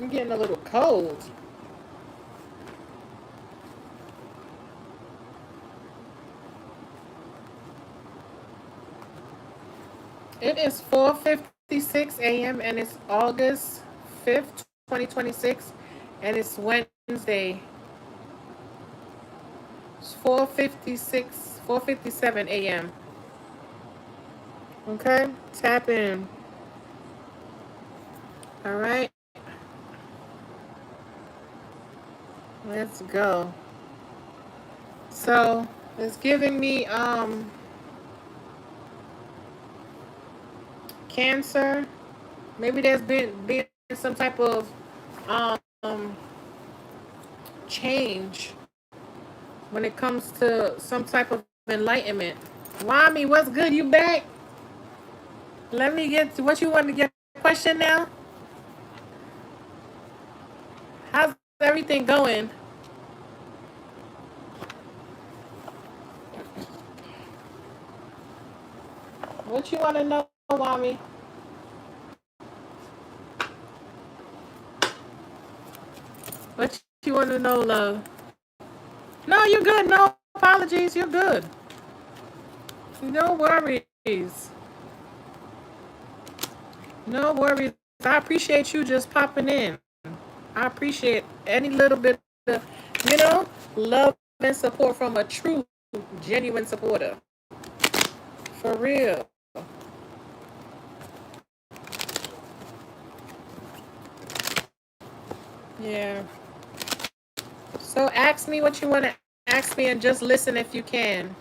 I'm getting a little cold. It is 4:56 a.m. and it's August 5th, 2026, and it's Wednesday. It's 4:57 a.m. Okay, tap in. All right, let's go. So it's giving me Cancer. Maybe there's been some type of um change when it comes to some type of enlightenment. Wami, what's good? You back? Let me get to what you want to get a question now. How's everything going? What you want to know, Wami? What you want to know, love? No, you're good. No apologies. You're good. No worries. No worries. I appreciate you just popping in. I appreciate any little bit of, you know, love and support from a true, genuine supporter. For real. Yeah. So ask me what you want to ask me and just listen if you can.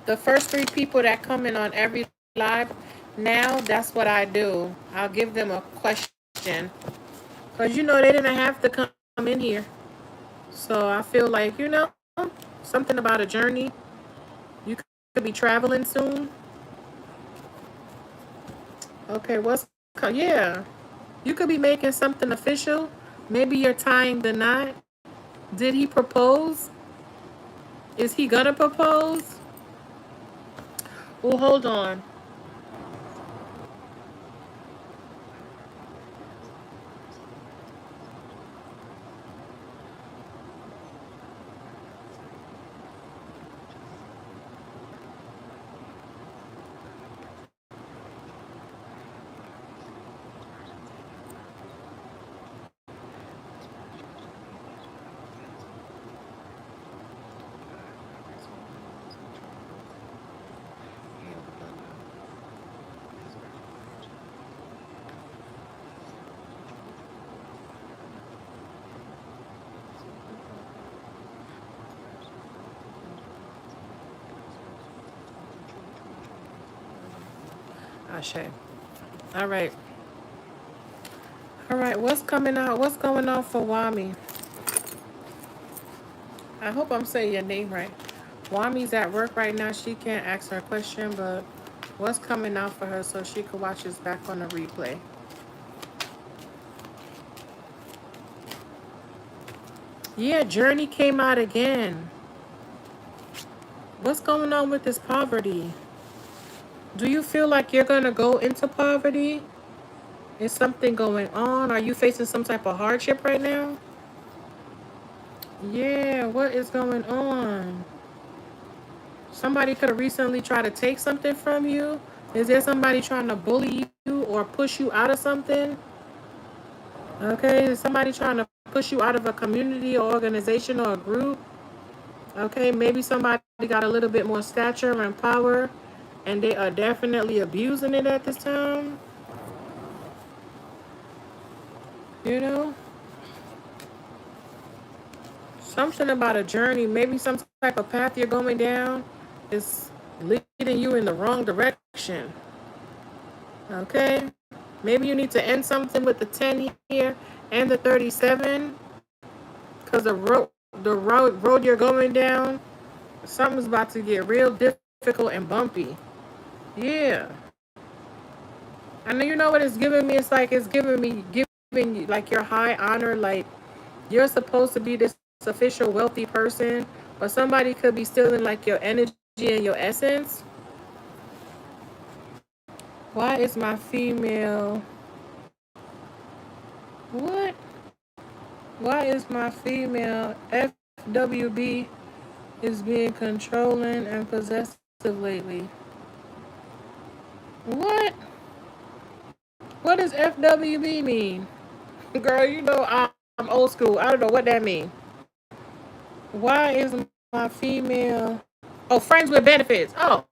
The first three people that come in on every live, now that's what I do. I'll give them a question. Because you know they didn't have to come in here. So I feel like, something about a journey. You could be traveling soon. Okay, yeah. You could be making something official. Maybe you're tying the knot. Did he propose? Is he gonna propose? Well, hold on. Ashe. All right. All right. What's coming out? What's going on for Wami? I hope I'm saying your name right. Wami's at work right now. She can't ask her question, but what's coming out for her so she could watch this back on the replay? Yeah, Journey came out again. What's going on with this poverty? Do you feel like you're going to go into poverty? Is something going on? Are you facing some type of hardship right now? Yeah, what is going on? Somebody could have recently tried to take something from you. Is there somebody trying to bully you or push you out of something? Okay, is somebody trying to push you out of a community or organization or a group? Okay, maybe somebody got a little bit more stature and power and they are definitely abusing it at this time. You know? Something about a journey, maybe some type of path you're going down is leading you in the wrong direction. Okay? Maybe you need to end something with the 10 here and the 37 because the road you're going down, something's about to get real difficult and bumpy. Yeah. I know you know what it's giving me. It's like it's giving you like your high honor, like you're supposed to be this official wealthy person, but somebody could be stealing like your energy and your essence. Why is my female What? Why is my female FWB is being controlling and possessive lately? What? What does FWB mean? Girl, you know I'm old school. I don't know what that means. Why is my female... Oh, friends with benefits. Oh.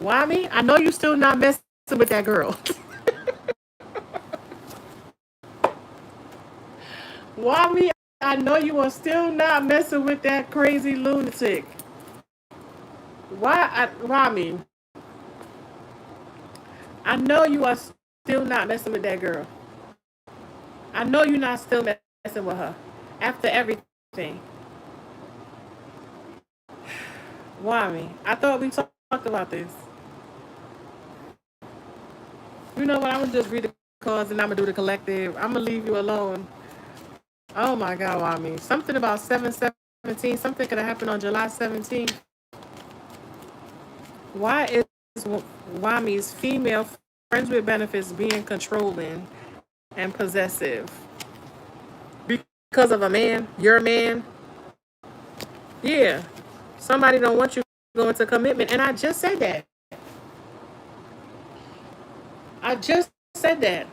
Wami, I know you still not messing with that girl. Wami, I know you are still not messing with that crazy lunatic. Wami, I know you are still not messing with that girl. I know you're not still messing with her after everything. Wami, I thought we talked about this. You know what? I'm gonna just read the cards and I'm gonna do the collective. I'm gonna leave you alone. Oh my God, Wami. Something about 7/17. Something could have happened on July 17th. Why is Wami's female friends with benefits being controlling and possessive? Because of a man? Your man? Yeah. Somebody don't want you to go into commitment. And I just said that. I just said that.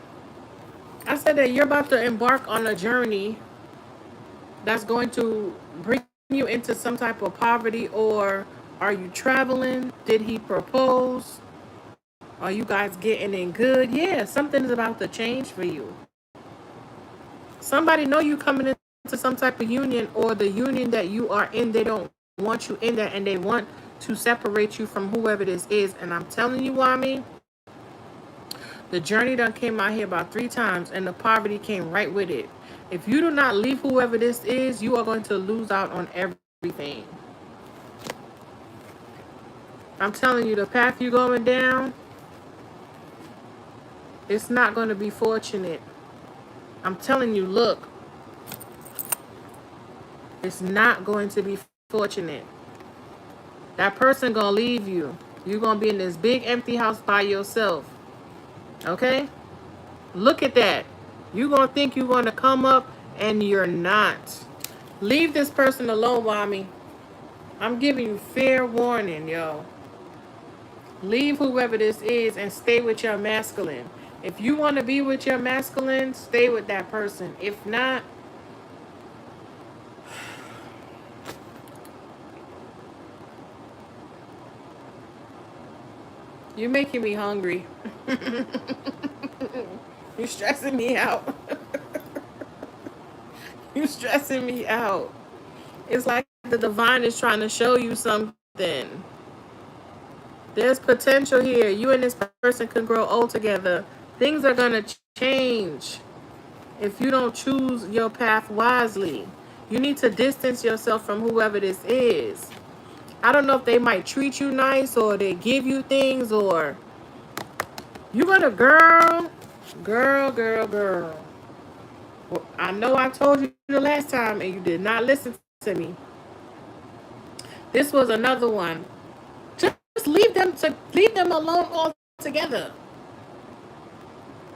I said that you're about to embark on a journey that's going to bring you into some type of poverty, or are you traveling? Did he propose? Are you guys getting in good? Yeah, something is about to change for you. Somebody know you coming into some type of union, or the union that you are in, they don't want you in there and they want to separate you from whoever this is. And I'm telling you, Wami, the journey done came out here about 3 times and the poverty came right with it. If you do not leave whoever this is, you are going to lose out on everything. I'm telling you, the path you're going down, it's not going to be fortunate. I'm telling you, look, it's not going to be fortunate. That person going to leave you. You're going to be in this big empty house by yourself. Okay? Look at that. You're going to think you're going to come up and you're not. Leave this person alone, Wami. I'm giving you fair warning, yo. Leave whoever this is and stay with your masculine. If you want to be with your masculine, stay with that person. If not, you're making me hungry. You're stressing me out. You're stressing me out. It's like the divine is trying to show you something. There's potential here. You and this person can grow old together. Things are going to change if you don't choose your path wisely. You need to distance yourself from whoever this is. I don't know if they might treat you nice or they give you things, or you're going to girl. Well, I know I told you the last time and you did not listen to me. This was another one. Just leave them alone altogether.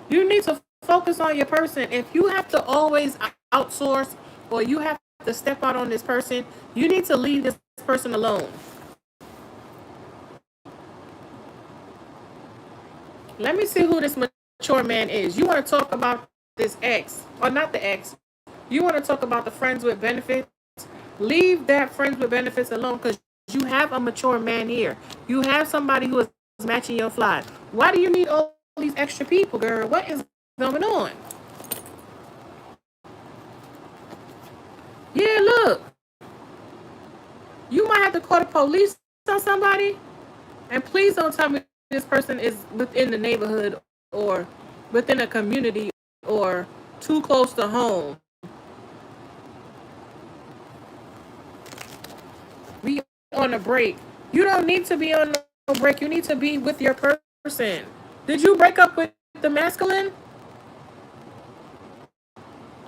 You need to focus on your person. If you have to always outsource or you have to step out on this person, you need to leave this person alone. Let me see who this mature man is. You want to talk about this ex, or not the ex. You want to talk about the friends with benefits. Leave that friends with benefits alone, because you have a mature man here. You have somebody who is matching your fly. Why do you need all these extra people, girl? What is going on? Yeah, look. You might have to call the police on somebody. And please don't tell me this person is within the neighborhood or within a community or too close to home. We on a break. You don't need to be on a break. You need to be with your person. Did you break up with the masculine?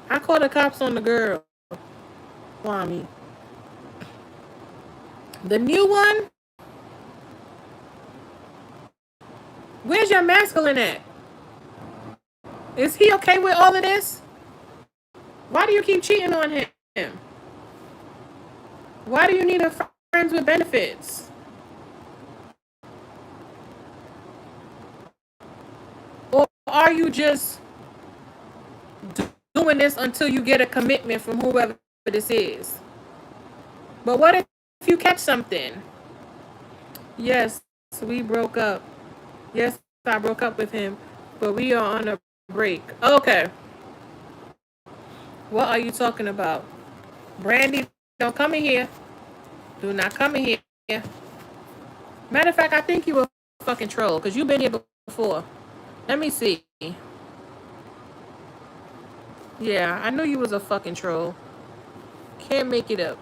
I called the cops on the girl. Wami. The new one? Where's your masculine at? Is he okay with all of this? Why do you keep cheating on him? Why do you need a friends with benefits? Or are you just doing this until you get a commitment from whoever this is? But what if you catch something? Yes, we broke up. Yes, I broke up with him, but we are on a break. Okay. What are you talking about? Brandy, don't come in here. Do not come in here. Matter of fact, I think you a fucking troll because you've been here before. Let me see. Yeah, I knew you was a fucking troll. Can't make it up.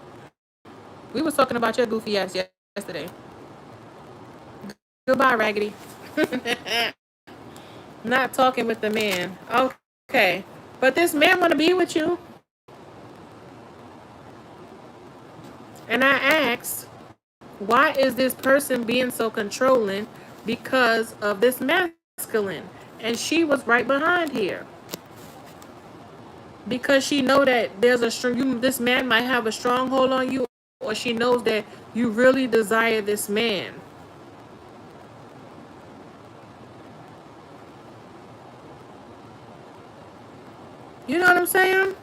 We was talking about your goofy ass yesterday. Goodbye, Raggedy. Not talking with the man. Okay. But this man want to be with you. And I asked, why is this person being so controlling? Because of this masculine. And she was right behind here. Because she know that there's a this man might have a stronghold on you, or she knows that you really desire this man. You know what I'm saying?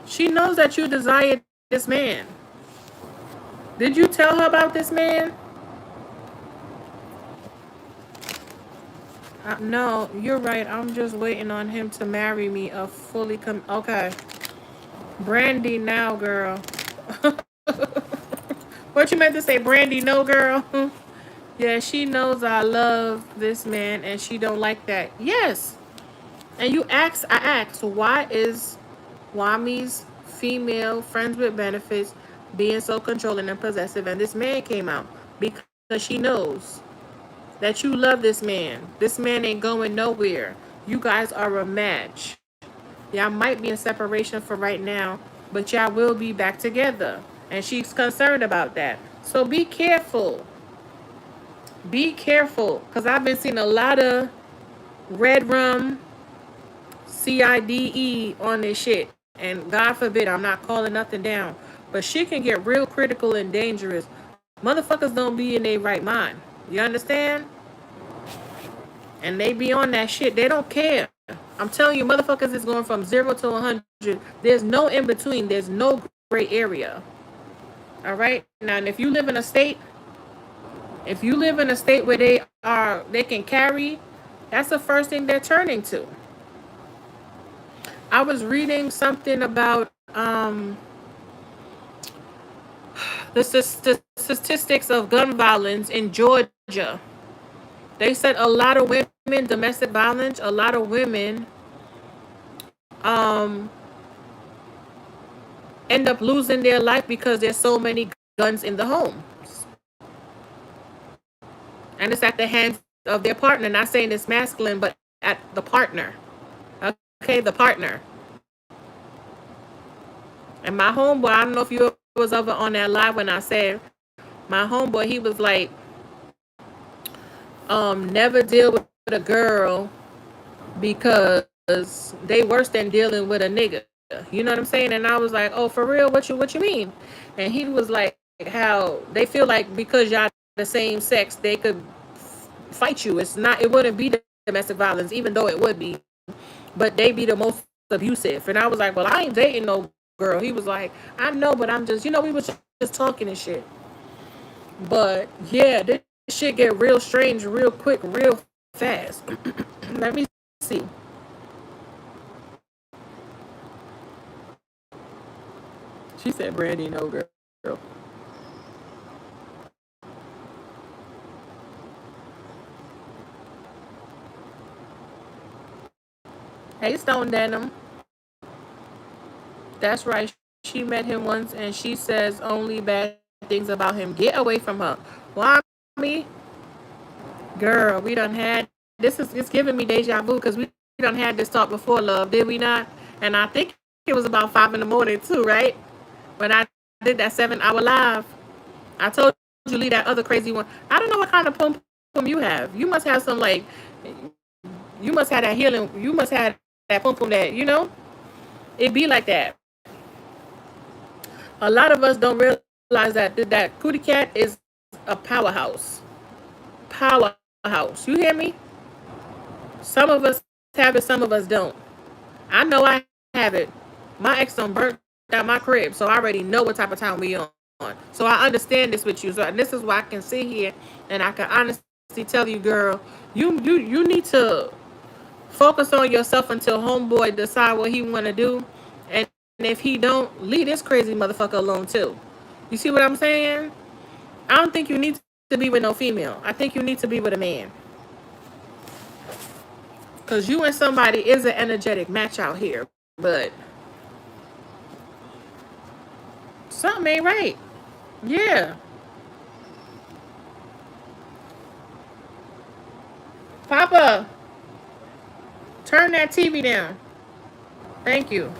She knows that you desire this man. Did you tell her about this man? No, you're right. I'm just waiting on him to marry me. A fully okay. Brandy now, girl. What you meant to say, Brandy no, girl? Yeah, she knows I love this man and she don't like that. Yes. And I asked, why is Wami's female friends with benefits being so controlling and possessive? And this man came out because she knows that you love this man. This man ain't going nowhere. You guys are a match. Y'all might be in separation for right now, but y'all will be back together. And she's concerned about that. So be careful. Be careful. Because I've been seeing a lot of red rum CIDE on this shit. And God forbid, I'm not calling nothing down. But shit can get real critical and dangerous. Motherfuckers don't be in their right mind. You understand? And they be on that shit. They don't care. I'm telling you, motherfuckers is going from 0 to 100. There's no in between. There's no gray area. All right? Now, and if you live in a state, where they can carry, that's the first thing they're turning to. I was reading something about the statistics of gun violence in Georgia. They said a lot of women, domestic violence, a lot of women end up losing their life because there's so many guns in the home. And it's at the hands of their partner. Not saying it's masculine, but at the partner. Okay, the partner. And my homeboy, I don't know if you was over on that live when I said, my homeboy, he was like, never deal with a girl because they worse than dealing with a nigga. You know what I'm saying? And I was like, oh, for real? What you mean? And he was like, how they feel like because y'all the same sex, they could fight you. It wouldn't be domestic violence, even though it would be. But they be the most abusive. And I was like, well, I ain't dating no girl. He was like, I know, but I'm just, we was just talking and shit. But yeah, this shit get real strange, real quick, real fast. Let me see. She said, Brandy, no, girl. Hey, Stone Denim. That's right. She met him once and she says only bad things about him. Get away from her. Wami, girl, we done had it's giving me deja vu because we done had this talk before, love, did we not? And I think it was about 5 a.m. too, right? When I did that 7-hour live. I told you leave that other crazy one. I don't know what kind of pum pum you have. You must have some like You must have that healing. You must have that pum pum that, it be like that. A lot of us don't realize that cootie cat is a powerhouse. Powerhouse. You hear me? Some of us have it, some of us don't. I know I have it. My ex done burnt down my crib, so I already know what type of time we on. So I understand this with you. So this is why I can sit here and I can honestly tell you, girl, you need to focus on yourself until homeboy decide what he want to do, and if he don't, leave this crazy motherfucker alone too. You see what I'm saying? I don't think you need to be with no female. I think you need to be with a man. Because you and somebody is an energetic match out here. But something ain't right. Yeah. Papa, turn that TV down. Thank you.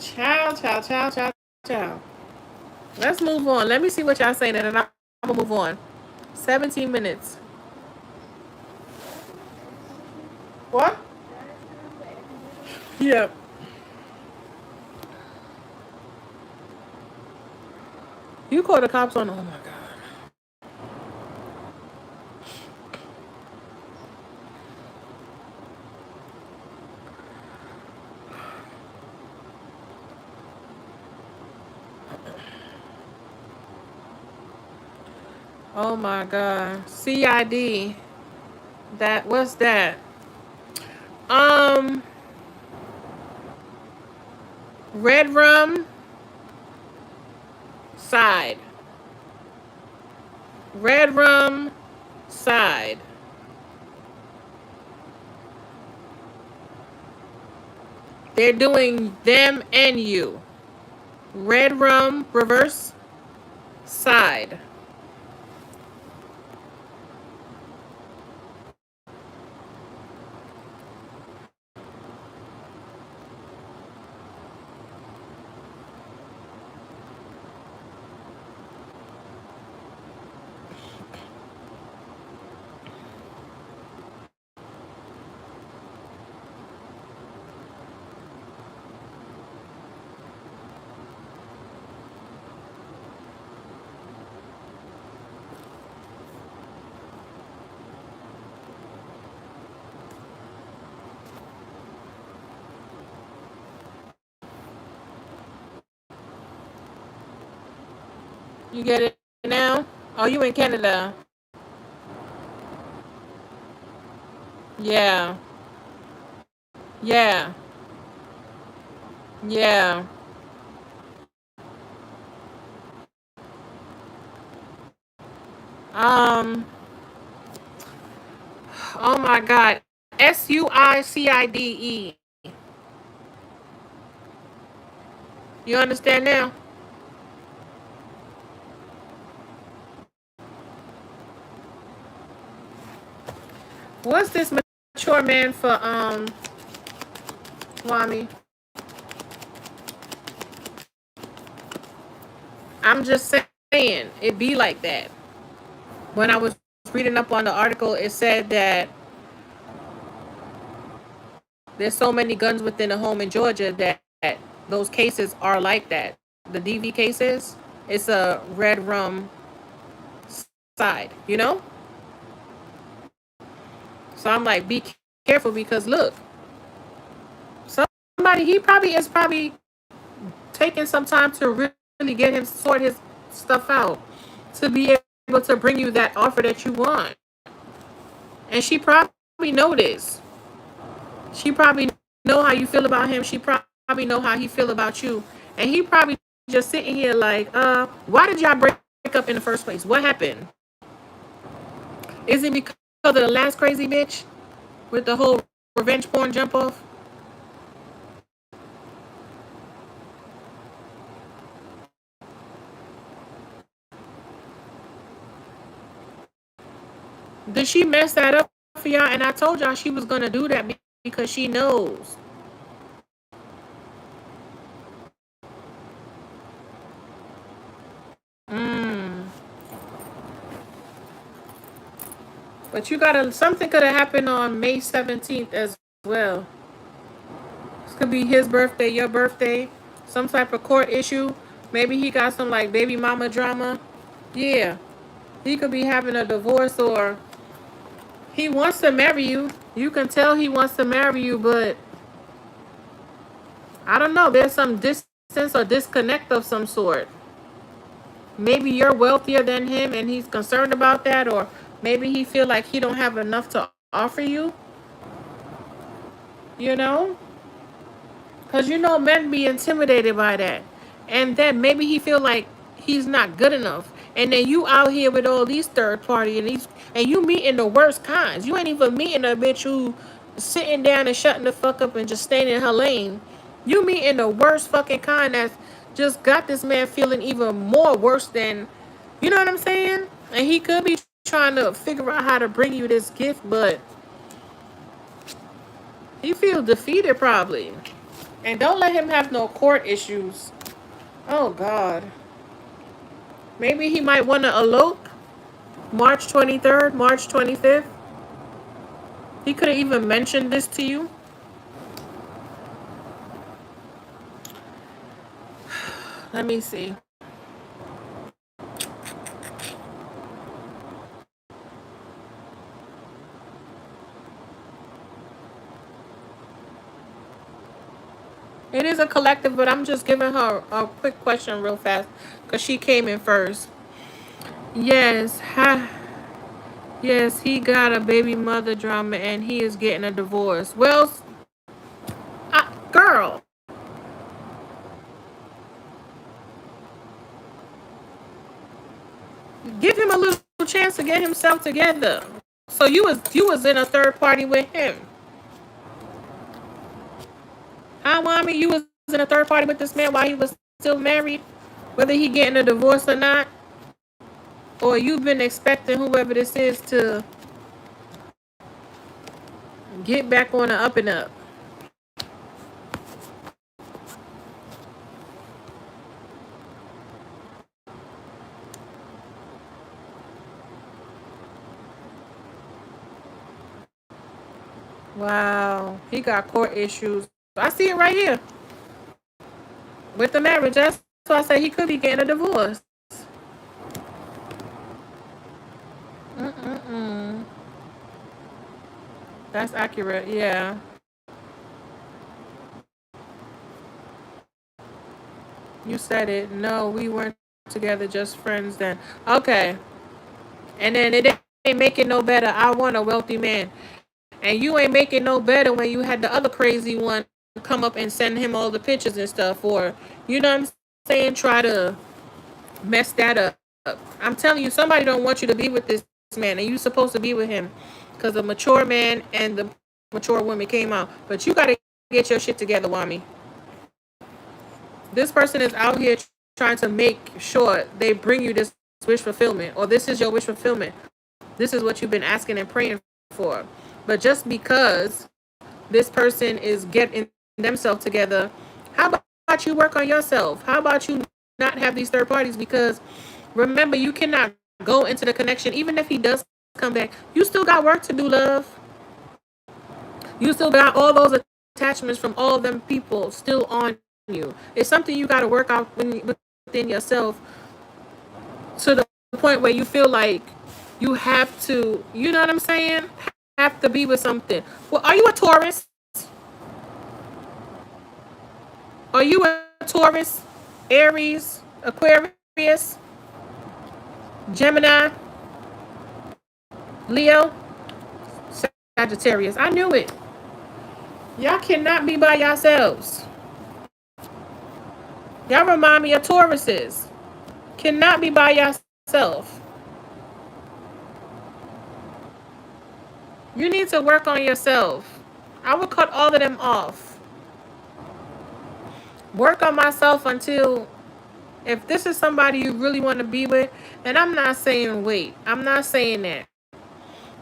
Ciao, ciao, ciao, ciao, ciao. Let's move on. Let me see what y'all saying, and then I'm going to move on. 17 minutes. What? Yeah. You called the cops on. Oh, my God. Oh, my God. CID. What's that? Um, Red rum side. Red rum side. They're doing them and you. Red rum reverse side. You get it now? Oh, you in Canada? Yeah. Yeah. Yeah. Um. Oh my God. SUICIDE. You understand now? What's this mature man for? Wami. I'm just saying it be like that. When I was reading up on the article, it said that there's so many guns within the home in Georgia that those cases are like that. The DV cases, it's a red rum side, you know? So I'm like, be careful because look, somebody, he probably is taking some time to really get him, sort his stuff out to be able to bring you that offer that you want. And she probably know this. She probably know how you feel about him. She probably know how he feel about you. And he probably just sitting here like, why did y'all break up in the first place? What happened? Is it because of the last crazy bitch with the whole revenge porn jump off? Did she mess that up for y'all? And I told y'all she was gonna do that because she knows. Mm. But you gotta, something could have happened on May 17th as well. This could be his birthday, your birthday, some type of court issue. Maybe he got some like baby mama drama. Yeah. He could be having a divorce, or he wants to marry you. You can tell he wants to marry you, but I don't know. There's some distance or disconnect of some sort. Maybe you're wealthier than him and he's concerned about that, or maybe he feel like he don't have enough to offer you, you know? Because you know men be intimidated by that. And then maybe he feel like he's not good enough. And then you out here with all these third party and you meeting the worst kinds. You ain't even meeting a bitch who sitting down and shutting the fuck up and just staying in her lane. You meeting the worst fucking kind that's just got this man feeling even more worse than, you know what I'm saying? And he could be trying to figure out how to bring you this gift, but he feels defeated probably. And don't let him have no court issues. Oh, God. Maybe he might want to elope March 23rd, March 25th. He could have even mentioned this to you. Let me see. It is a collective, but I'm just giving her a quick question real fast because she came in first. Yes, yes, he got a baby mother drama and he is getting a divorce. Well, girl, give him a little chance to get himself together. So you was in a third party with him. Huh, Wami? You was in a third party with this man while he was still married, whether he getting a divorce or not, or you've been expecting whoever this is to get back on the up and up. Wow, he got court issues. I see it right here with the marriage. That's why I say he could be getting a divorce. Mm-mm-mm. That's accurate, yeah. You said it. No, we weren't together, just friends then. Okay. And then it ain't making no better. I want a wealthy man. And you ain't making no better when you had the other crazy one come up and send him all the pictures and stuff. Or, you know what I'm saying, try to mess that up. I'm telling you, somebody don't want you to be with this man. And you supposed to be with him. Because the mature man and the mature woman came out. But you got to get your shit together, Wami. This person is out here trying to make sure they bring you this wish fulfillment, or this is your wish fulfillment. This is what you've been asking and praying for. But just because this person is getting themselves together, how about you work on yourself? How about you not have these third parties? Because remember, you cannot go into the connection. Even if he does come back, you still got work to do, love. You still got all those attachments from all of them people still on you. It's something you got to work out within yourself to the point where you feel like you have to, you know what I'm saying? Have to be with something. Well, are you a Taurus? Are you a Taurus, Aries, Aquarius, Gemini, Leo, Sagittarius? I knew it. Y'all cannot be by yourselves. Y'all remind me of Tauruses. Cannot be by yourself. You need to work on yourself. I would cut all of them off. Work on myself until, if this is somebody you really want to be with, and I'm not saying wait. I'm not saying that.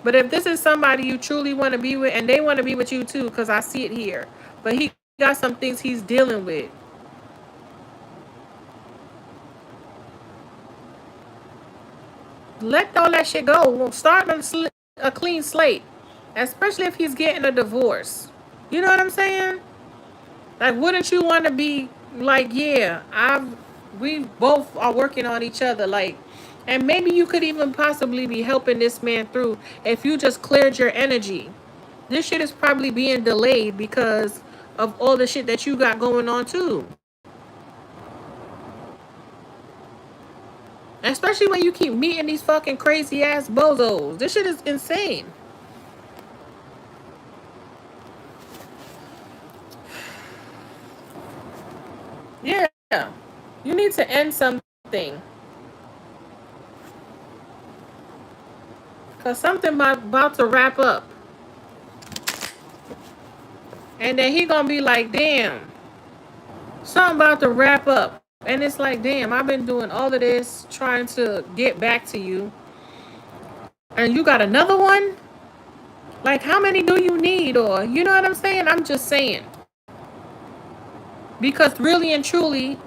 But if this is somebody you truly want to be with, and they want to be with you too, because I see it here. But he got some things he's dealing with. Let all that shit go. Start a clean slate, especially if he's getting a divorce. You know what I'm saying? Like, wouldn't you want to be like, yeah, we both are working on each other, like, and maybe you could even possibly be helping this man through if you just cleared your energy. This shit is probably being delayed because of all the shit that you got going on too. Especially when you keep meeting these fucking crazy ass bozos. This shit is insane. Yeah. You need to end something. Because something about to wrap up. And then he gonna be like, damn, something about to wrap up. And it's like, damn, I've been doing all of this trying to get back to you. And you got another one? Like, how many do you need? Or, you know what I'm saying? I'm just saying. Because really and truly,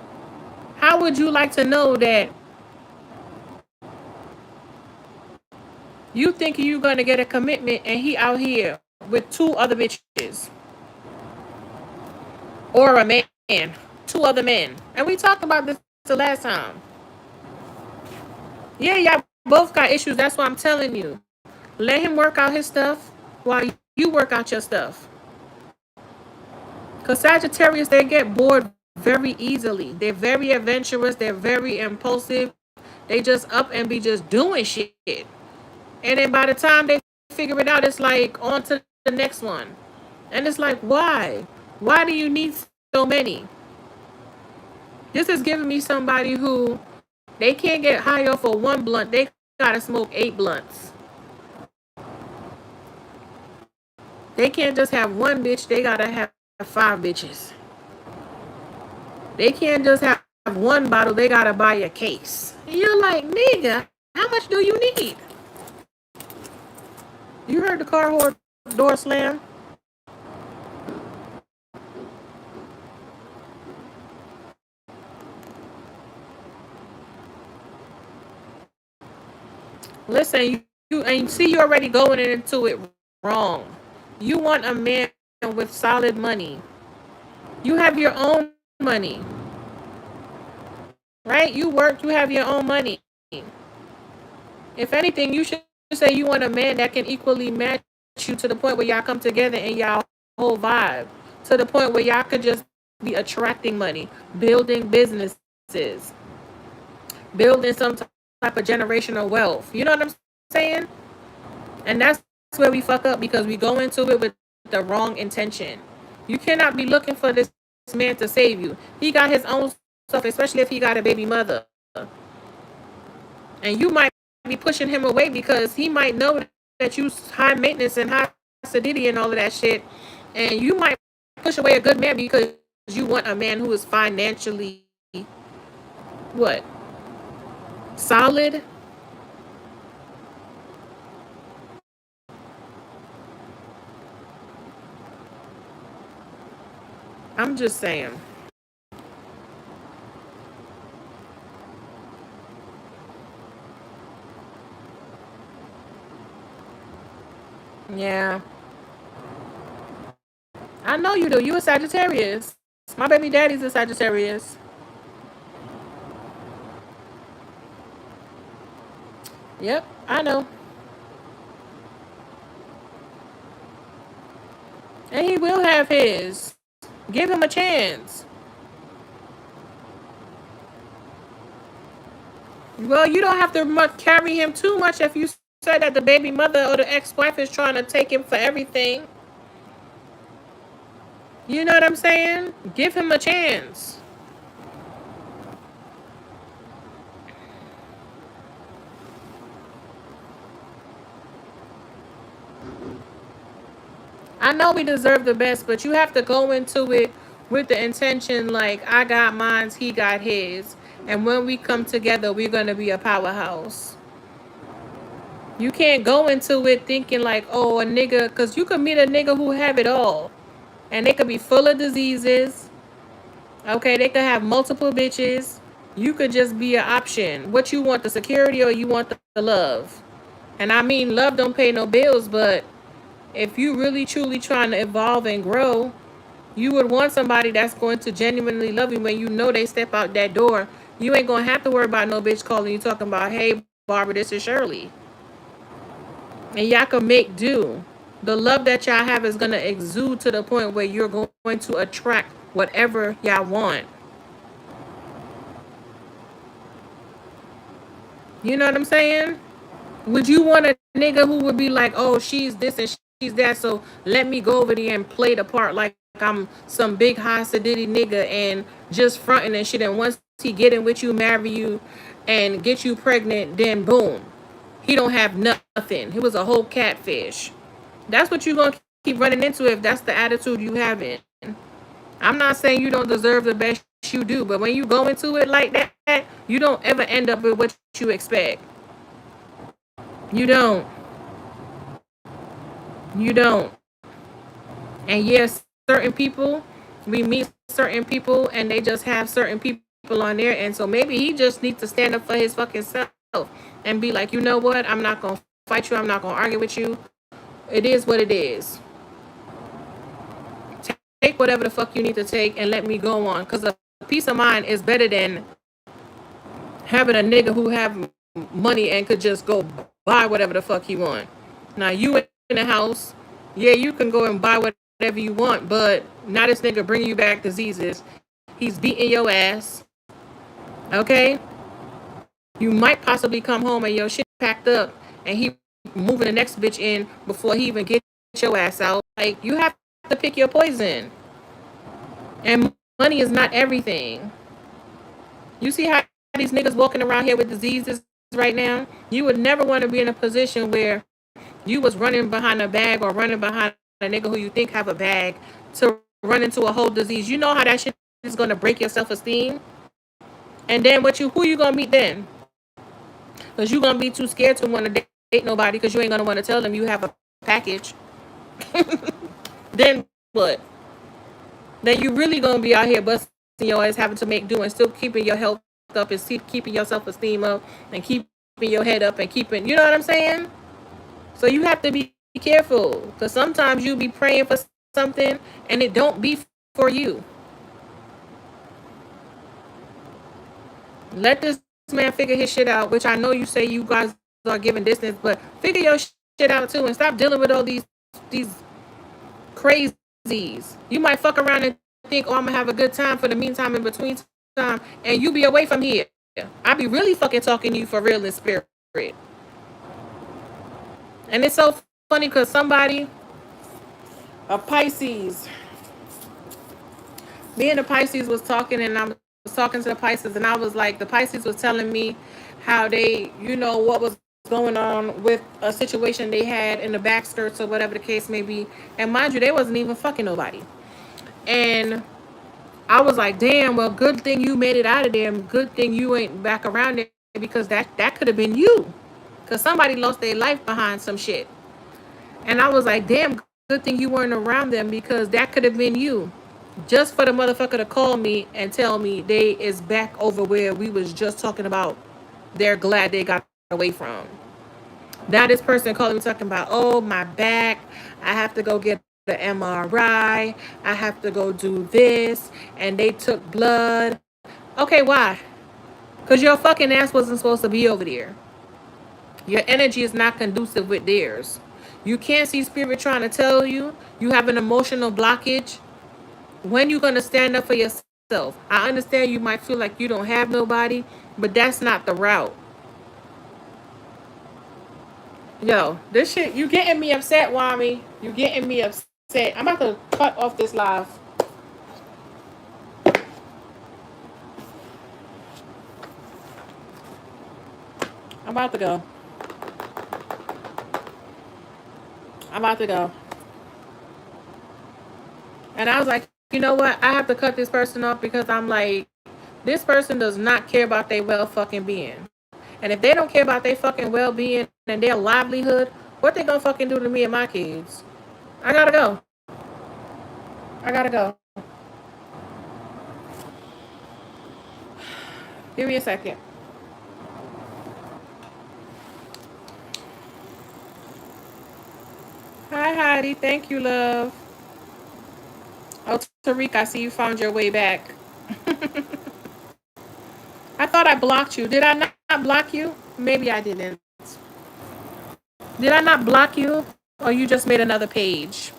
how would you like to know that you think you gonna get a commitment and he out here with two other bitches? Or a man. Two other men. And we talked about this the last time. Yeah, y'all both got issues. That's why I'm telling you. Let him work out his stuff while you work out your stuff. Because Sagittarius, they get bored very easily. They're very adventurous. They're very impulsive. They just up and be just doing shit. And then by the time they figure it out, it's like on to the next one. And it's like, why? Why do you need so many? This is giving me somebody who they can't get high off of one blunt. They gotta smoke 8 blunts. They can't just have one bitch. They gotta have 5 bitches. They can't just have one bottle. They gotta buy a case. And you're like, nigga, how much do you need? You heard the car door slam? Listen, you and see you already going into it wrong. You want a man with solid money. You have your own money. Right? You work, you have your own money. If anything, you should say you want a man that can equally match you to the point where y'all come together and y'all whole vibe. To the point where y'all could just be attracting money, building businesses, building some type of generational wealth. You know what I'm saying? And that's where we fuck up because we go into it with the wrong intention. You cannot be looking for this man to save you. He got his own stuff, especially if he got a baby mother. And you might be pushing him away because he might know that you high maintenance and high acidity and all of that shit. And you might push away a good man because you want a man who is financially what? Solid. I'm just saying. Yeah. I know you do. You a Sagittarius. My baby daddy's a Sagittarius. Yep, I know. And he will have his. Give him a chance. Well, you don't have to carry him too much if you say that the baby mother or the ex-wife is trying to take him for everything. You know what I'm saying? Give him a chance. I know we deserve the best, but you have to go into it with the intention like, I got mine, he got his. And when we come together, we're going to be a powerhouse. You can't go into it thinking like, oh, a nigga, because you could meet a nigga who have it all. And they could be full of diseases. Okay, they could have multiple bitches. You could just be an option. What you want, the security or you want the love? And I mean, love don't pay no bills, but if you really truly trying to evolve and grow, you would want somebody that's going to genuinely love you when you know they step out that door. You ain't gonna have to worry about no bitch calling you talking about, hey, Barbara, this is Shirley. And y'all can make do. The love that y'all have is gonna exude to the point where you're going to attract whatever y'all want. You know what I'm saying? Would you want a nigga who would be like, oh, she's this and she's that, so let me go over there and play the part like I'm some big high sedity nigga and just fronting and shit, and once he get in with you, marry you, and get you pregnant, then boom, he don't have nothing. He was a whole catfish. That's what you're gonna keep running into if that's the attitude you have in. I'm not saying you don't deserve the best you do, but when you go into it like that, you don't ever end up with what you expect. You don't. You don't. And yes, certain people, we meet certain people and they just have certain people on there. And so maybe he just needs to stand up for his fucking self and be like, you know what? I'm not going to fight you. I'm not going to argue with you. It is what it is. Take whatever the fuck you need to take and let me go on. Because a peace of mind is better than having a nigga who have money and could just go buy whatever the fuck he want. Now you in the house, yeah, you can go and buy whatever you want, but now this nigga bringing you back diseases. He's beating your ass. Okay, you might possibly come home and your shit packed up, and he moving the next bitch in before he even gets your ass out. Like, you have to pick your poison, and money is not everything. You see how these niggas walking around here with diseases right now? You would never want to be in a position where you was running behind a bag or running behind a nigga who you think have a bag to run into a whole disease. You know how that shit is gonna break your self-esteem. And then who you gonna meet then? Because you gonna be too scared to want to date nobody because you ain't gonna want to tell them you have a package. Then what? Then you really gonna be out here busting your ass, having to make do and still keeping your health up and keeping your self-esteem up and keeping your head up and keeping, you know what I'm saying? So you have to be careful because sometimes you be praying for something and it don't be for you. Let this man figure his shit out, which I know you say you guys are giving distance, but figure your shit out too and stop dealing with all these crazies. You might fuck around and think, oh, I'm gonna have a good time for the meantime in between time, and you be away from here. I be really fucking talking to you for real in spirit. And it's so funny because somebody, a Pisces, me and the Pisces was talking, and I was talking to the Pisces, and I was like, the Pisces was telling me how they, what was going on with a situation they had in the back skirts or whatever the case may be. And mind you, they wasn't even fucking nobody. And I was like, damn, well, good thing you made it out of there. And good thing you ain't back around there because that could have been you. Because somebody lost their life behind some shit. And I was like, damn, good thing you weren't around them because that could have been you. Just for the motherfucker to call me and tell me they is back over where we was just talking about they're glad they got away from. Now this person calling me talking about, oh, my back, I have to go get the MRI, I have to go do this, and they took blood. Okay, why? Because your fucking ass wasn't supposed to be over there. Your energy is not conducive with theirs. You can't see spirit trying to tell you you have an emotional blockage. When you gonna stand up for yourself? I understand you might feel like you don't have nobody, but that's not the route. Yo, this shit, you getting me upset, Wami. You getting me upset. I'm about to cut off this live. I'm about to go. I'm about to go. And I was like, you know what? I have to cut this person off because I'm like, this person does not care about their well fucking being. And if they don't care about their fucking well being and their livelihood, what they gonna fucking do to me and my kids? I gotta go. I gotta go. Give me a second. Hi, Heidi. Thank you, love. Oh, Tariq, I see you found your way back. I thought I blocked you. Did I not block you? Maybe I didn't. Did I not block you? Or you just made another page?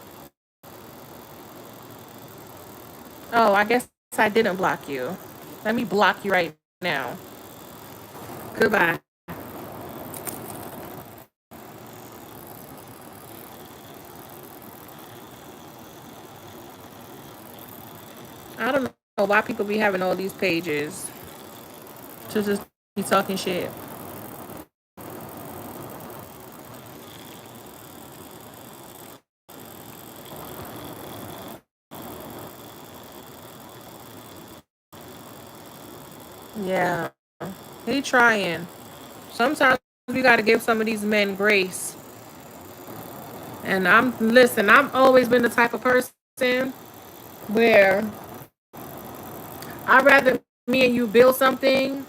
Oh, I guess I didn't block you. Let me block you right now. Goodbye. I don't know why people be having all these pages to just be talking shit. Yeah, he trying. Sometimes we gotta give some of these men grace. And I've always been the type of person where I'd rather me and you build something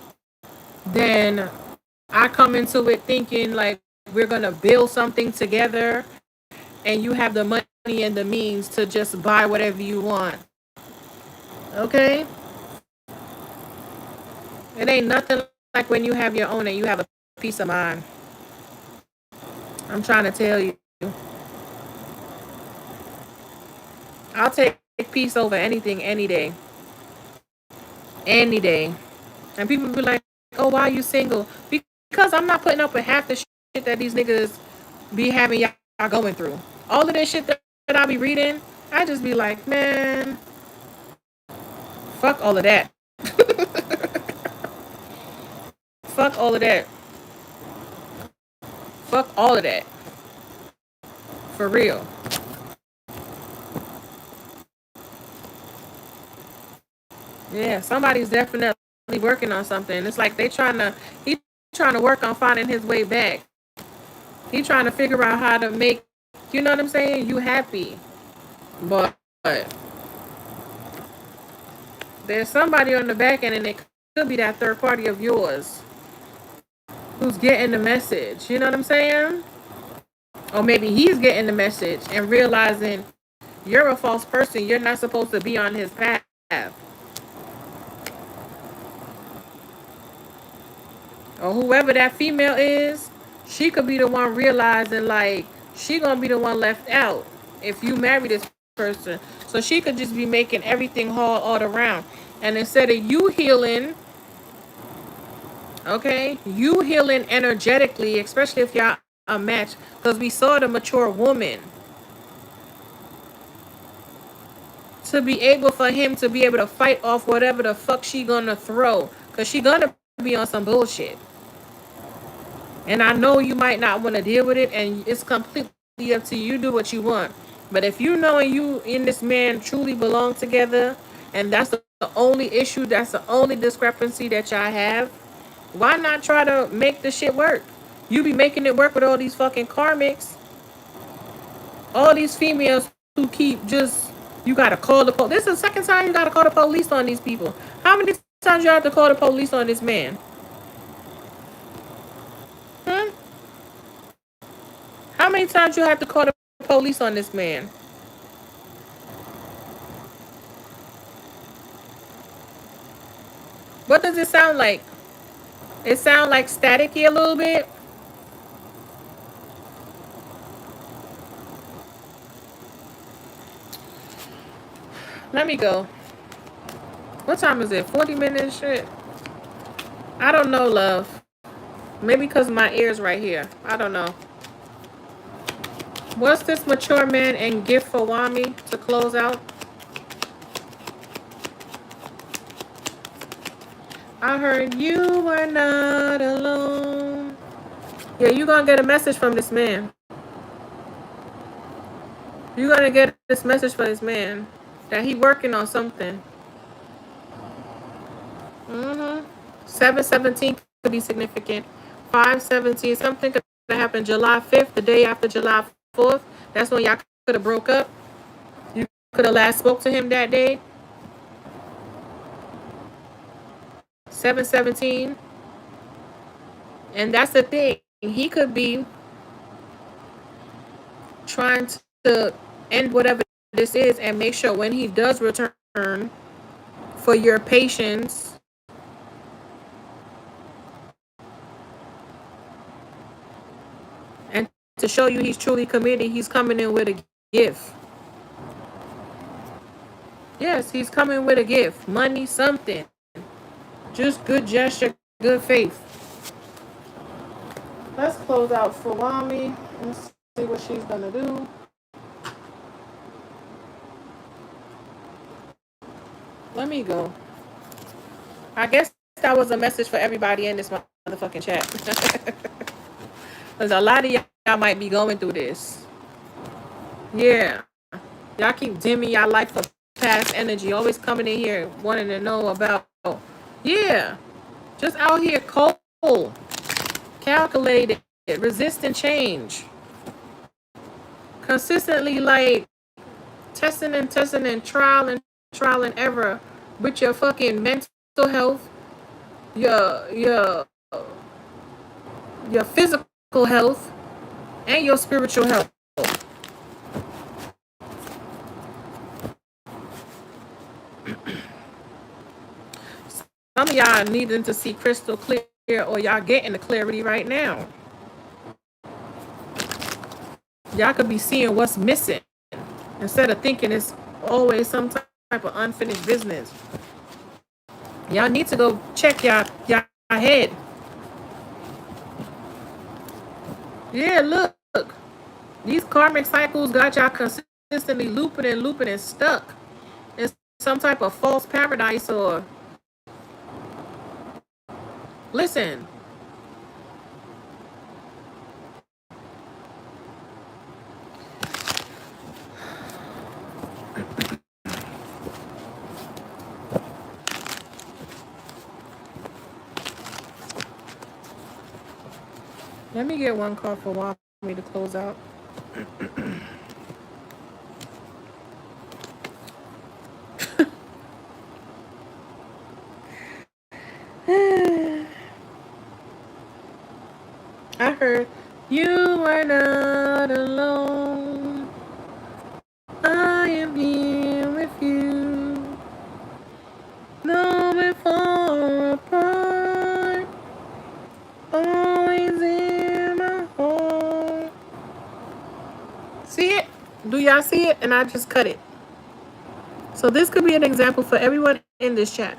than I come into it thinking like we're gonna build something together and you have the money and the means to just buy whatever you want. Okay? It ain't nothing like when you have your own and you have a peace of mind. I'm trying to tell you. I'll take peace over anything any day. Any day. And people be like, oh, why are you single? Because I'm not putting up with half the shit that these niggas be having y'all going through. All of this shit that I be reading, I just be like, man, fuck all of that. Fuck all of that. Fuck all of that. For real. Yeah, somebody's definitely working on something. It's like he trying to work on finding his way back. He trying to figure out how to make, you know what I'm saying, you happy. But there's somebody on the back end and it could be that third party of yours who's getting the message. You know what I'm saying? Or maybe he's getting the message and realizing you're a false person. You're not supposed to be on his path. Or whoever that female is, she could be the one realizing like she gonna be the one left out if you marry this person. So she could just be making everything hard all around. And instead of you healing, okay, you healing energetically, especially if y'all a match, because we saw the mature woman to be able for him to be able to fight off whatever the fuck she gonna throw, because she gonna be on some bullshit. And I know you might not want to deal with it, and it's completely up to you. Do what you want. But if you know you and this man truly belong together, and that's the only issue, that's the only discrepancy that y'all have, why not try to make the shit work? You be making it work with all these fucking karmics, all these females who keep just, you gotta call the police. This is the second time you gotta call the police on these people. How many times you have to call the police on this man? Hmm? How many times you have to call the police on this man? What does it sound like? It sound like staticky a little bit. Let me go. What time is it? 40 minutes? Shit. I don't know, love. Maybe because my ear's right here. I don't know. What's this mature man and gift for Wami to close out? I heard you were not alone. Yeah, you gonna get a message from this man. You gonna get this message from this man that he working on something. 7/17 could be significant. 5/17, something could happen July 5th, the day after July 4th. That's when y'all could have broke up. You could have last spoke to him that day. 7/17. And that's the thing. He could be trying to end whatever this is and make sure when he does return for your patience and to show you he's truly committed, he's coming in with a gift. Yes, he's coming with a gift. Money, something. Just good gesture, good faith. Let's close out for Wami. Let's see what she's gonna do. Let me go. I guess that was a message for everybody in this motherfucking chat. Because a lot of y'all might be going through this. Yeah. Y'all keep dimming y'all life for past energy. Always coming in here wanting to know about. Yeah. Just out here cold. Calculated. Resisting change. Consistently like testing and trial and error with your fucking mental health, your physical health, and your spiritual health. Some of y'all needing to see crystal clear, or y'all getting the clarity right now. Y'all could be seeing what's missing instead of thinking it's always some type of unfinished business. Y'all need to go check y'all head. Yeah, look. These karmic cycles got y'all consistently looping and stuck in some type of false paradise or... Listen. Let me get one card for Wami to close out. I heard you are not alone. I am here with you. No, we're far apart. Always in my heart. See it? Do y'all see it? And I just cut it. So this could be an example for everyone in this chat.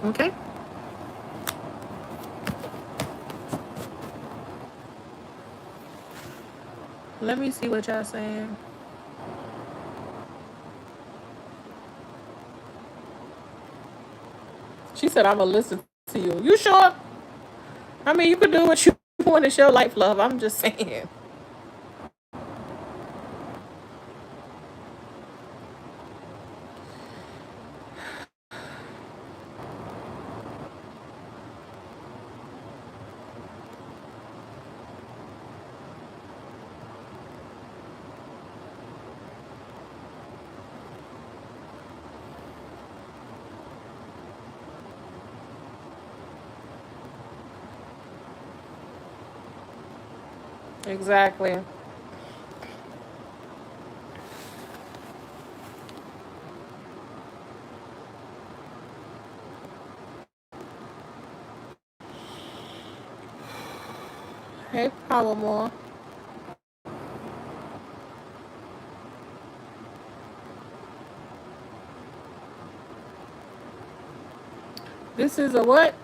Okay? Let me see what y'all saying. She said, I'm going to listen to you. You sure? I mean, you could do what you want to show life, love. I'm just saying. Exactly. Hey, Power More. This is a what?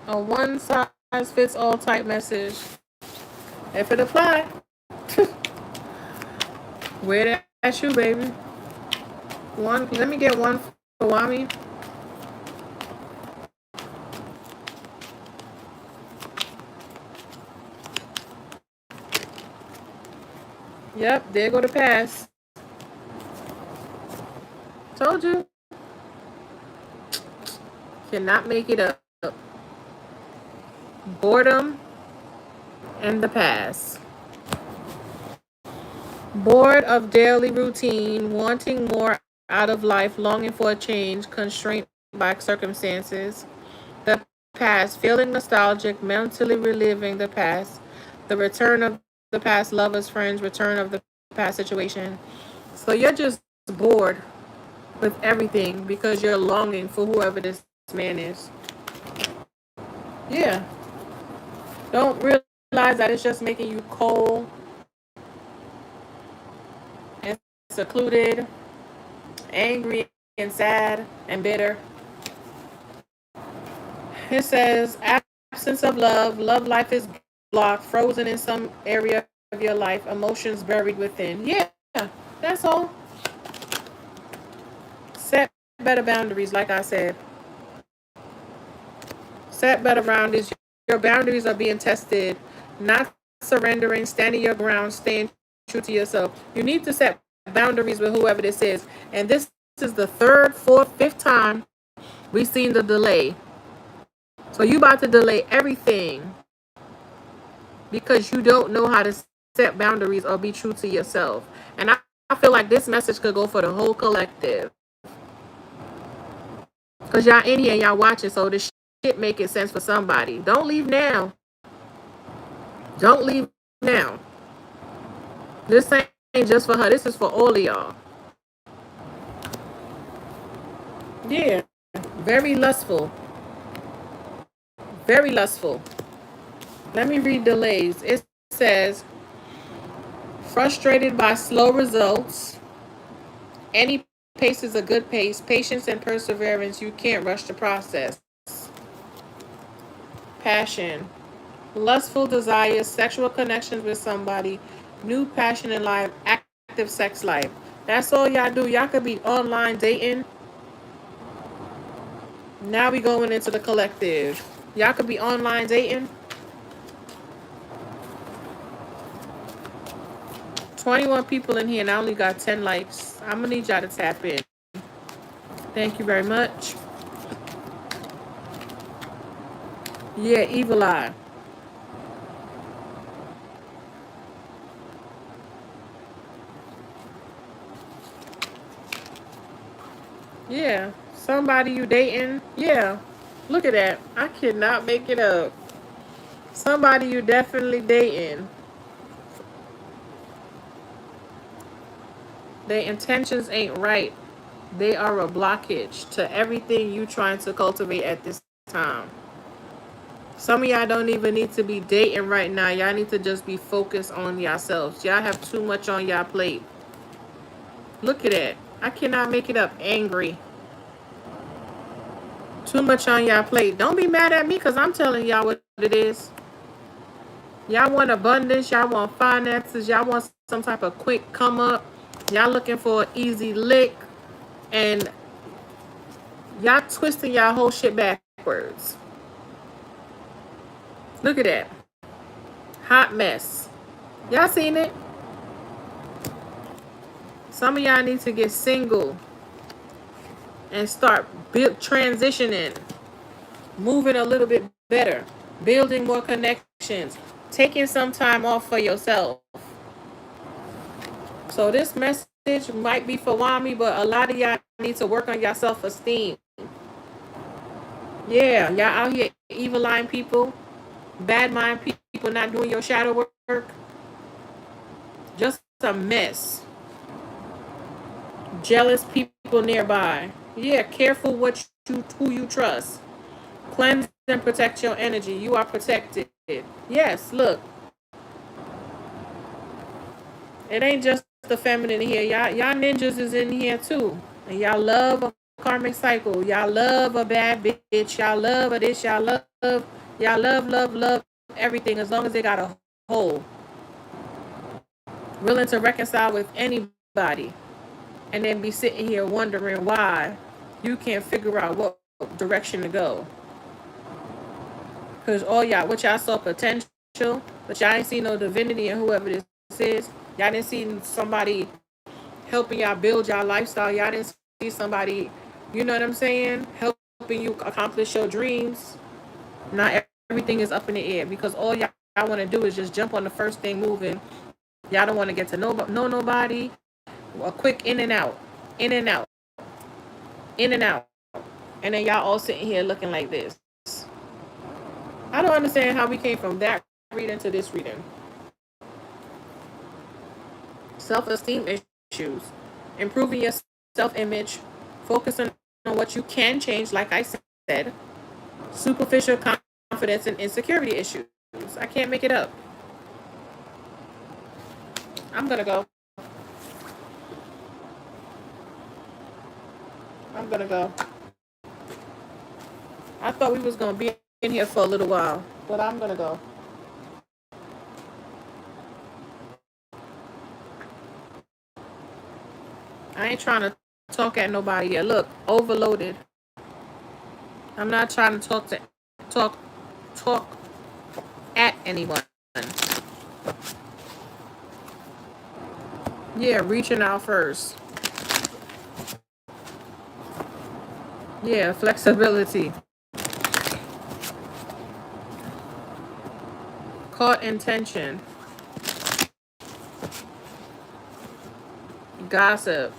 A one size fits all type message. If it apply, wear that shoe, baby. One. Let me get one for Wami. Yep, there go the pass. Told you. Cannot make it up. Boredom and the pass. Bored of daily routine, wanting more out of life, longing for a change, constrained by circumstances. The past, feeling nostalgic, mentally reliving the past. The return of the past lovers, friends, return of the past situation. So you're just bored with everything because you're longing for whoever this man is. Yeah. Don't realize that it's just making you cold and secluded, angry and sad and bitter. It says absence of love. Love life is blocked, frozen in some area of your life, emotions buried within. Yeah, that's all. Set better boundaries, like I said. Set better boundaries. Your boundaries are being tested, not surrendering, standing your ground, staying true to yourself. You need to set boundaries with whoever this is. And this is the third, fourth, fifth time we've seen the delay. So you about to delay everything because you don't know how to set boundaries or be true to yourself. And I feel like this message could go for the whole collective. Because y'all in here and y'all watching, so this shit making sense for somebody. Don't leave now. Don't leave now. This ain't just for her. This is for all of y'all. Yeah. Very lustful. Very lustful. Let me read delays. It says, frustrated by slow results. Any pace is a good pace. Patience and perseverance. You can't rush the process. Passion. Lustful desires. Sexual connections with somebody. New passion in life. Active sex life. That's all y'all do. Y'all could be online dating. Now we going into the collective. Y'all could be online dating. 21 people in here and I only got 10 likes. I'm gonna need y'all to tap in. Thank you very much. Yeah, evil eye. Yeah, somebody you dating. Yeah, look at that. I cannot make it up. Somebody you definitely dating. Their intentions ain't right. They are a blockage to everything you trying to cultivate at this time. Some of y'all don't even need to be dating right now. Y'all need to just be focused on yourselves. Y'all have too much on y'all plate. Look at that. I cannot make it up. Angry. Too much on y'all plate. Don't be mad at me because I'm telling y'all what it is. Y'all want abundance. Y'all want finances. Y'all want some type of quick come up. Y'all looking for an easy lick. And y'all twisting y'all whole shit backwards. Look at that. Hot mess. Y'all seen it? Some of y'all need to get single and start transitioning, moving a little bit better, building more connections, taking some time off for yourself. So this message might be for Wami, but a lot of y'all need to work on your self-esteem. Yeah, y'all out here evil lying people, bad mind people, not doing your shadow work. Just a mess. Jealous people nearby. Yeah, careful who you trust. Cleanse and protect your energy. You are protected. Yes, look. It ain't just the feminine here. Y'all ninjas is in here too. And y'all love a karmic cycle. Y'all love a bad bitch. Y'all love a this. Y'all love everything as long as they got a hole. Willing to reconcile with anybody. And then be sitting here wondering why you can't figure out what direction to go. Because all y'all, what y'all saw potential, but y'all ain't seen no divinity in whoever this is. Y'all didn't see somebody helping y'all build y'all lifestyle. Y'all didn't see somebody, you know what I'm saying, helping you accomplish your dreams. Not everything is up in the air because all y'all want to do is just jump on the first thing moving. Y'all don't want to get to know nobody. A quick in and out, in and out, in and out. And then y'all all sitting here looking like this. I don't understand how we came from that reading to this reading. self-esteem issues, improving your self-image, focusing on what you can change, like I said, superficial confidence and insecurity issues. I can't make it up. I'm gonna go. I'm gonna go. I thought we was gonna be in here for a little while, but I'm gonna go. I ain't trying to talk at nobody yet. Look, overloaded. I'm not trying to talk at anyone. Yeah, reaching out first. Yeah, flexibility. Caught intention. Gossip.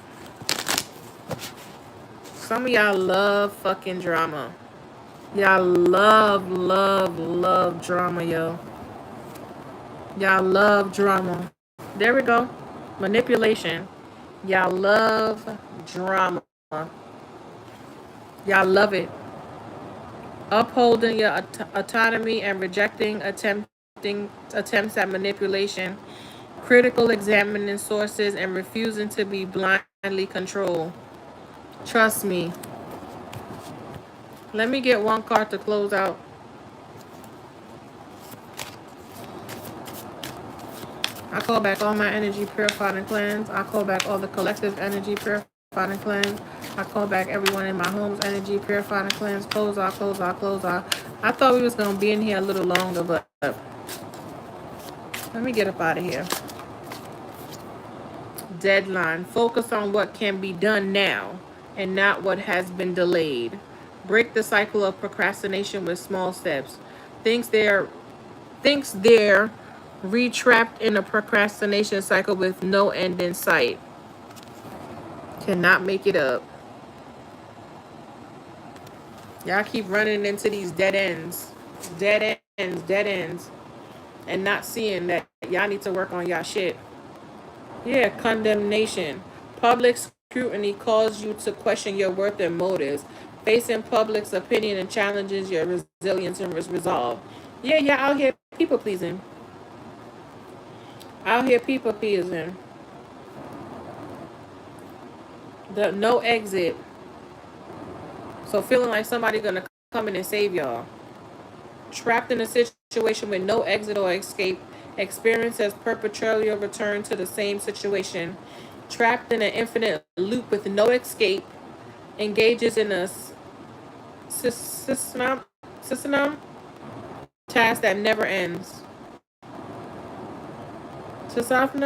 Some of y'all love fucking drama. Y'all love drama, yo. Y'all love drama. There we go. Manipulation. Y'all love drama. Y'all love it. Upholding your autonomy and rejecting attempts at manipulation. Critical examining sources and refusing to be blindly controlled. Trust me. Let me get one card to close out. I call back all my energy purified and cleansed. I call back all the collective energy purified and cleansed. I call back everyone in my home's energy purified and cleansed. Close out, close out, close out. I thought we was going to be in here a little longer, but let me get up out of here. Deadline. Focus on what can be done now and not what has been delayed. Break the cycle of procrastination with small steps. Thinks they're re-trapped in a procrastination cycle with no end in sight. Cannot make it up. Y'all keep running into these dead ends, and not seeing that y'all need to work on y'all shit. Yeah, condemnation. Public scrutiny calls you to question your worth and motives. Facing public's opinion and challenges your resilience and resolve. Yeah, y'all out here people pleasing. Out here people pleasing. The no exit. So feeling like somebody gonna come in and save y'all. Trapped in a situation with no exit or escape. Experiences perpetually return to the same situation. Trapped in an infinite loop with no escape. Engages in a system task that never ends. System.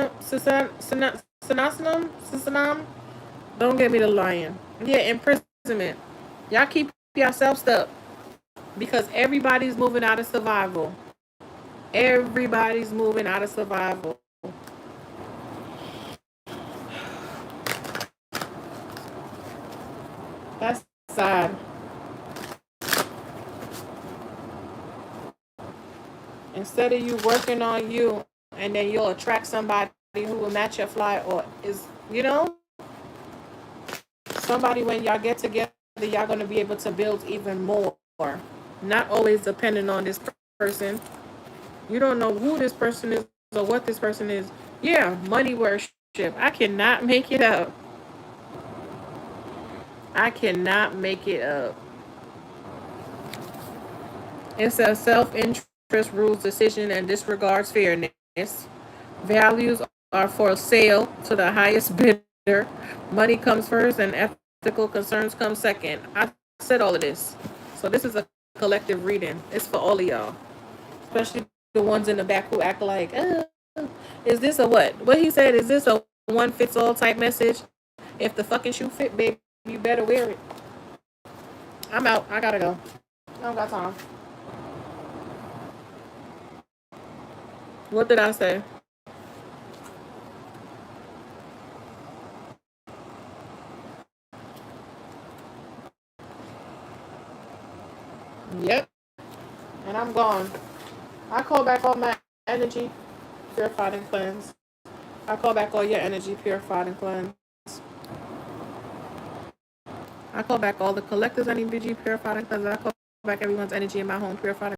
Don't get me the lion. Yeah, imprisonment. Y'all keep yourself stuck because everybody's moving out of survival. Everybody's moving out of survival. That's sad. Instead of you working on you, and then you'll attract somebody who will match your fly, or is, somebody when y'all get together, y'all going to be able to build even more. Not always depending on this person. You don't know who this person is or what this person is. Yeah, money worship. I cannot make it up. I cannot make it up. It's a self-interest rules decision and disregards fairness. Values are for sale to the highest bidder. Money comes first and ethical concerns come second. I said all of this. So this is a collective reading. It's for all of y'all. Especially the ones in the back who act like, is this a what? What he said, is this a one-fits-all type message? If the fucking shoe fit, baby, you better wear it. I'm out. I gotta go. I don't got time. What did I say? Yep. And I'm gone. I call back all my energy, purified and cleansed. I call back all your energy purified and cleansed. I call back all the collectives energy purified and cleansed. I call back everyone's energy in my home purified